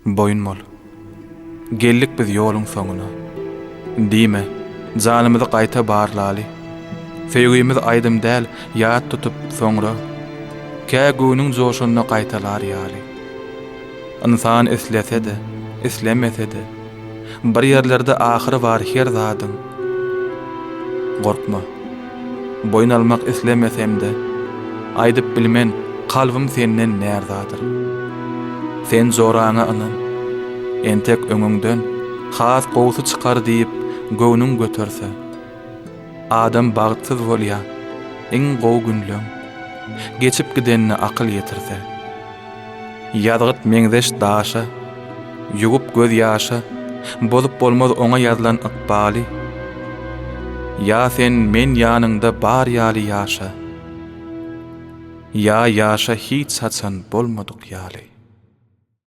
boyun bol. Geldik biz ýoluň soňuna. Dime, janymyzy gaýta barlaly. Feýgimiz aýdym däl, ýat tutup soňra. Kägüniň joşunyna gaýtalar ýaly. Insan eslese-de, eslemese-de, bir ýerlerde ahyry bar her zadyň. Gorkma. Boyun almak eslemesem-de, aýdyp bilmen, kalbym senden nerdadyr. Sen zoraňa anan, entek öňüňden has gowsy çykar diýip göwnüň göterse. Adam bagtsyz bolýar, iň gow günlüň, geçip gidenine akyl ýetirse. Ýadgyt meňzeş daşa, ýugup göz ýaşa, bolup bolmaz oňa ýazylan ykbaly. Ya sen men ýanyňda bar ýaly ýaşa. Ya ýaşa hiç saçan bolmadyk ýaly.